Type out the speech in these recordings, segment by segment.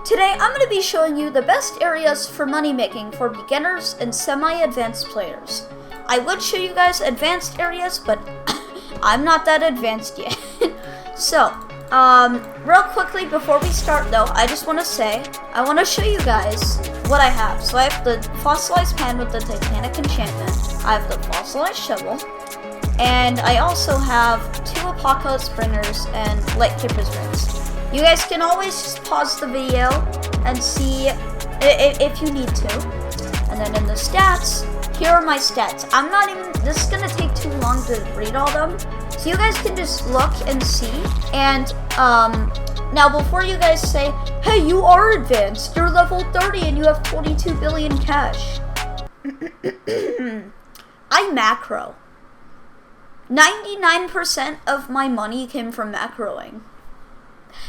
Today I'm going to be showing you the best areas for money making for beginners and semi-advanced players. I would show you guys advanced areas, but I'm not that advanced yet. So, real quickly before we start though, I just want to say, I want to show you guys what I have. So I have the fossilized pan with the Titanic enchantment, I have the fossilized shovel, and I also have 2 apocalypse bringers and lightkeeper's rings. You guys can always pause the video and see if you need to. And then in the stats, here are my stats. This is gonna take too long to read all them. So you guys can just look and see. And now before you guys say, hey, you are advanced, you're level 30 and you have 22 billion cash. I macro. 99% of my money came from macroing.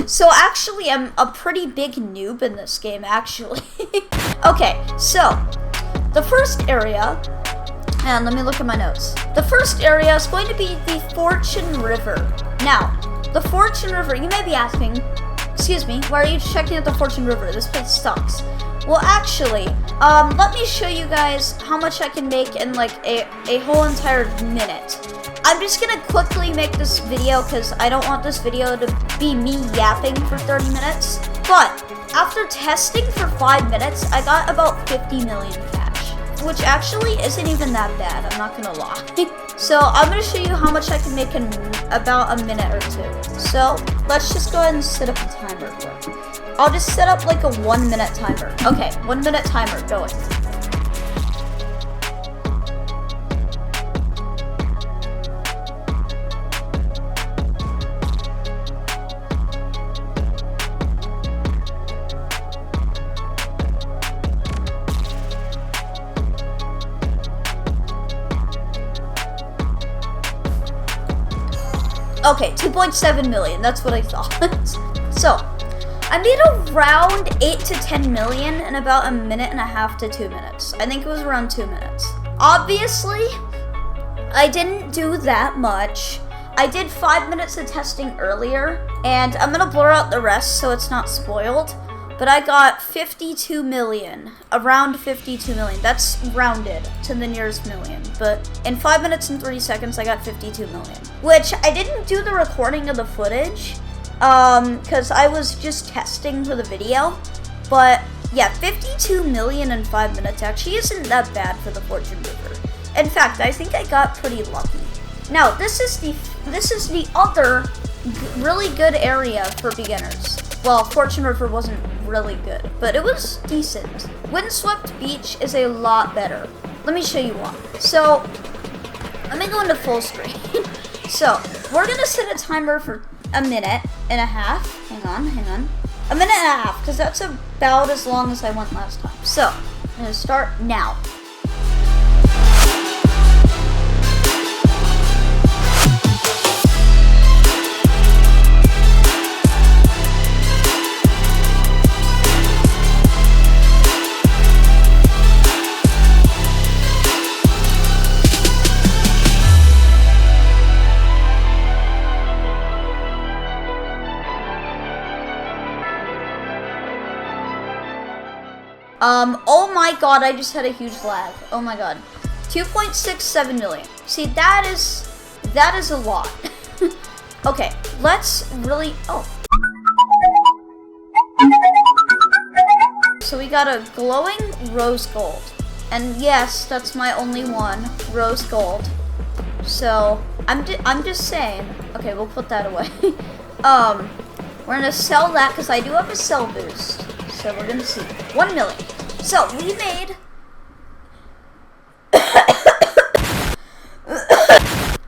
So actually, I'm a pretty big noob in this game, actually. Okay, so the first area, and let me look at my notes. The first area is going to be the Fortune River. Now, the Fortune River, you may be asking, excuse me, why are you checking out the Fortune River? This place sucks. Well, actually, let me show you guys how much I can make in like a whole entire minute. I'm just gonna quickly make this video because I don't want this video to be me yapping for 30 minutes. But after testing for 5 minutes, I got about 50 million cash, which actually isn't even that bad, I'm not gonna lie. So I'm gonna show you how much I can make in about a minute or 2. So let's just go ahead and set up a timer quick. I'll just set up like a 1 minute timer. Okay, 1 minute timer going. Okay, 2.7 million, that's what I thought. So, I made around 8 to 10 million in about a minute and a half to 2 minutes. I think it was around 2 minutes. Obviously, I didn't do that much. I did 5 minutes of testing earlier, and I'm gonna blur out the rest so it's not spoiled. But I got 52 million, around 52 million. That's rounded to the nearest million. But in 5 minutes and 3 seconds, I got 52 million. Which I didn't do the recording of the footage, because I was just testing for the video. But yeah, 52 million in 5 minutes actually isn't that bad for the Fortune River. In fact, I think I got pretty lucky. Now, this is the other really good area for beginners. Well, Fortune River wasn't really good, but it was decent. Windswept Beach is a lot better. Let me show you why. So, let me go into full screen. So, we're gonna set a timer for a minute and a half. Hang on. A minute and a half, because that's about as long as I went last time. So, I'm gonna start now. Oh my god, I just had a huge lag. Oh my god. 2.67 million. See, that is a lot. Okay, let's really, So we got a glowing rose gold. And yes, that's my only one, rose gold. So, I'm just saying. Okay, we'll put that away. We're gonna sell that because I do have a sell boost. So we're gonna see 1 million. So we made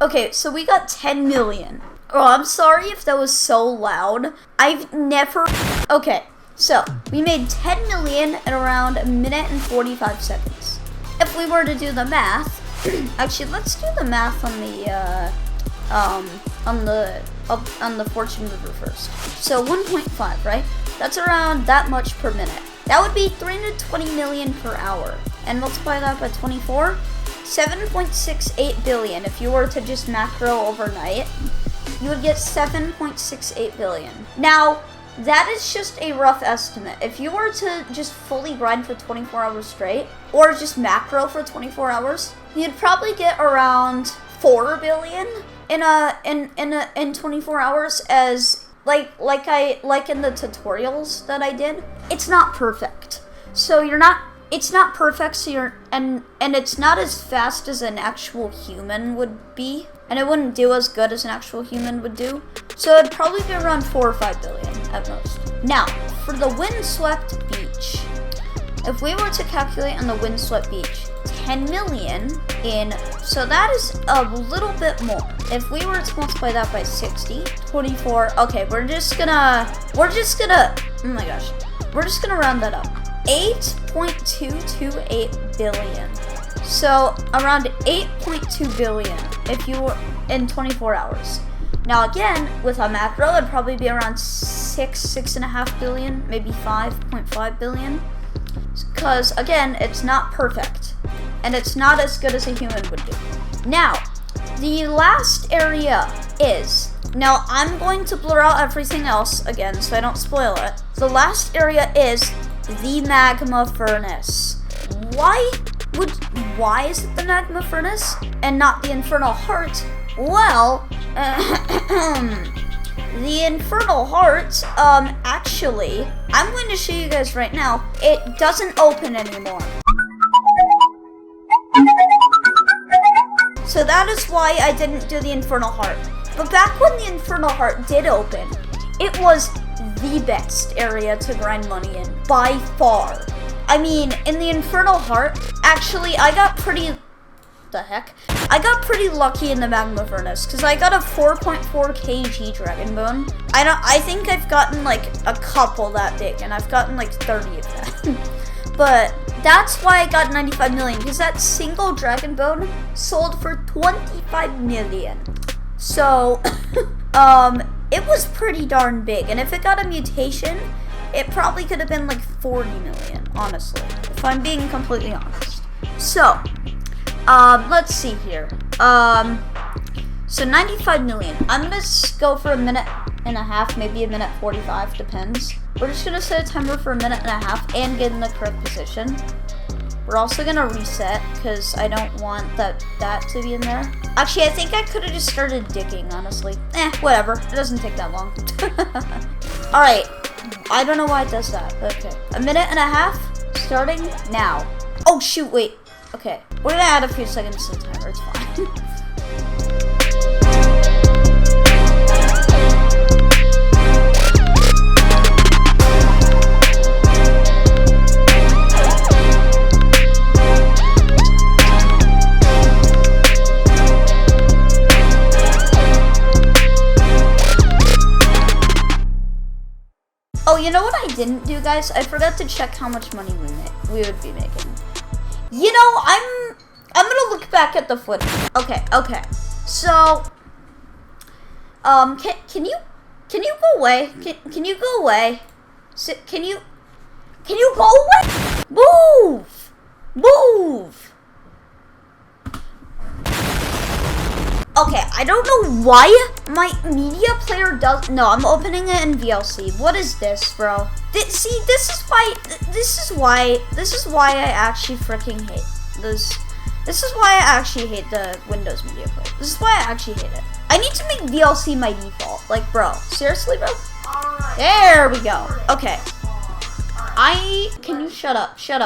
okay, so we got 10 million. Oh, I'm sorry if that was so loud. I've never okay, so we made 10 million in around a minute and 45 seconds. If we were to do the math, actually let's do the math on the Fortune River first. So 1.5, right? That's around that much per minute. That would be 320 million per hour. And multiply that by 24, 7.68 billion. If you were to just macro overnight, you would get 7.68 billion. Now, that is just a rough estimate. If you were to just fully grind for 24 hours straight, or just macro for 24 hours, you'd probably get around 4 billion in 24 hours. As like in the tutorials that I did. It's not perfect. So it's not perfect, so and it's not as fast as an actual human would be, and it wouldn't do as good as an actual human would do. So it'd probably be around 4 or 5 billion at most. Now, for the windswept beach, if we were to calculate on the windswept beach, 10 million so that is a little bit more. If we were to multiply that by 60, 24, okay, we're just gonna, oh my gosh, we're just gonna round that up. 8.228 billion. So around 8.2 billion if you were in 24 hours. Now again, with a macro, it'd probably be around 6.5 billion, maybe 5.5 billion. Because again, it's not perfect. And it's not as good as a human would do. Now, the last area is, now I'm going to blur out everything else again so I don't spoil it. The last area is the magma furnace. Why is it the magma furnace and not the infernal heart? Well, the infernal heart, actually, I'm going to show you guys right now, it doesn't open anymore. So that is why I didn't do the infernal heart. But back when the infernal heart did open, it was the best area to grind money in, by far. I mean, in the infernal heart, actually, I got pretty lucky in the magma furnace, because I got a 4.4 kg dragon bone. I think I've gotten like a couple that big, and I've gotten like 30 of them. But that's why I got 95 million, because that single dragon bone sold for 25 million. So, it was pretty darn big, and if it got a mutation, it probably could have been like 40 million, honestly, if I'm being completely honest. So, let's see here. So 95 million. I'm gonna go for a minute and a half, maybe a minute 45, depends. We're just gonna set a timer for a minute and a half and get in the correct position. We're also gonna reset, because I don't want that to be in there. Actually, I think I could have just started digging, honestly. Whatever. It doesn't take that long. Alright. I don't know why it does that, but okay. A minute and a half, starting now. Oh, shoot, wait. Okay. We're gonna add a few seconds to the timer. It's fine. Oh, you know what I didn't do, guys? I forgot to check how much money we would be making. You know, I'm gonna look back at the footage. Okay. So, can you go away? Can you go away? Can you go away? Move! Okay, I don't know why my media player does. No, I'm opening it in VLC. What is this, bro? This is why I actually freaking hate this. This is why I actually hate the Windows media player. This is why I actually hate it. I need to make VLC my default. Like, bro, seriously, bro? Alright. There we go. Okay. Can you shut up? Thank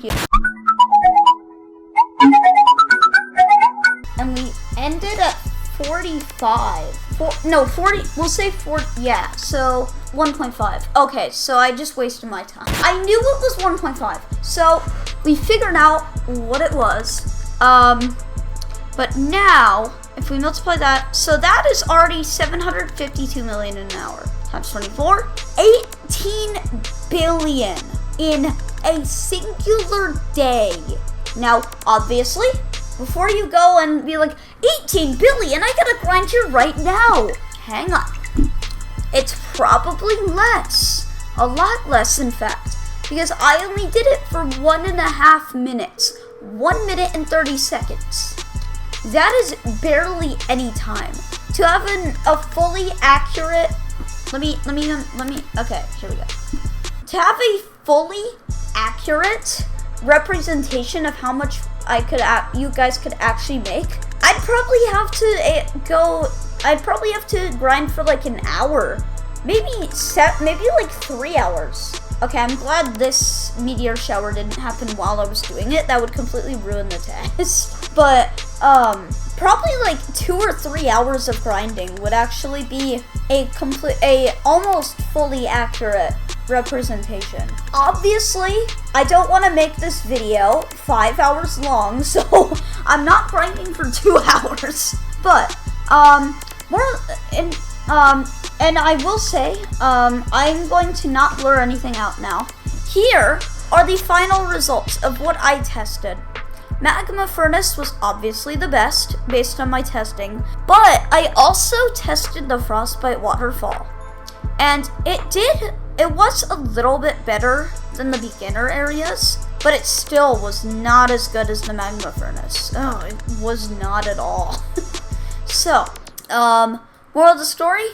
you. And we ended at 45. 40. We'll say 40. Yeah, so 1.5. Okay, so I just wasted my time. I knew it was 1.5. So we figured out what it was. But now, if we multiply that, so that is already 752 million an hour. Times 24. 18 billion in a singular day. Now, obviously, before you go and be like, 18 billion, I gotta grind here right now. Hang on. It's probably less. A lot less, in fact. Because I only did it for 1.5 minutes. 1 minute and 30 seconds. That is barely any time. To have a fully accurate let me, okay, here we go. To have a fully accurate representation of how much you guys could actually make, I'd probably have to grind for like an hour. Maybe like 3 hours. Okay, I'm glad this meteor shower didn't happen while I was doing it. That would completely ruin the test. But, probably like 2 or 3 hours of grinding would actually be a almost fully accurate representation. Obviously, I don't want to make this video 5 hours long, so I'm not grinding for 2 hours. But, and I will say, I'm going to not blur anything out now. Here are the final results of what I tested. Magma Furnace was obviously the best, based on my testing, but I also tested the Frostbite Waterfall. And it was a little bit better than the beginner areas, but it still was not as good as the Magma Furnace. Oh, it was not at all. So, moral of the story,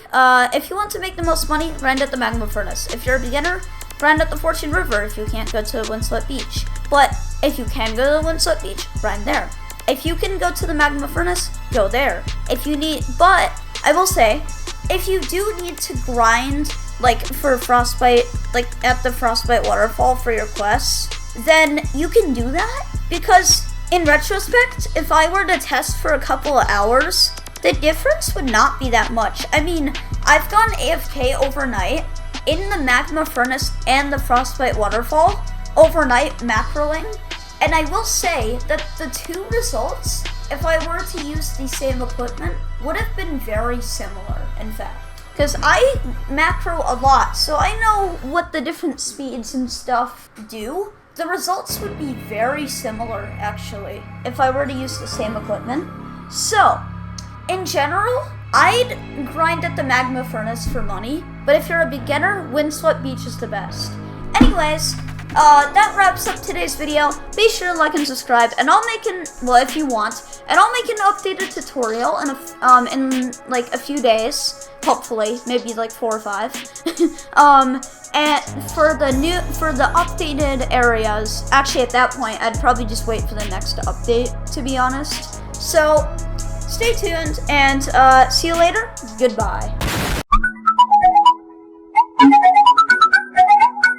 if you want to make the most money, grind at the Magma Furnace. If you're a beginner, grind at the Fortune River if you can't go to Windswept Beach. But if you can go to the Windswept Beach, grind there. If you can go to the Magma Furnace, go there. But I will say, if you do need to grind, like for Frostbite, like at the Frostbite Waterfall for your quests, then you can do that. Because in retrospect, if I were to test for a couple of hours, the difference would not be that much. I mean, I've gone AFK overnight in the Magma Furnace and the Frostbite Waterfall, overnight macroing, and I will say that the two results, if I were to use the same equipment, would have been very similar, in fact. Because I macro a lot, so I know what the different speeds and stuff do. The results would be very similar, actually, if I were to use the same equipment. So, in general, I'd grind at the Magma Furnace for money, but if you're a beginner, Windswept Beach is the best. Anyways, that wraps up today's video. Be sure to like and subscribe, and I'll make if you want, and I'll make an updated tutorial in like a few days, hopefully, maybe like 4 or 5. And for the updated areas, actually at that point, I'd probably just wait for the next update, to be honest. So, stay tuned, and see you later. Goodbye.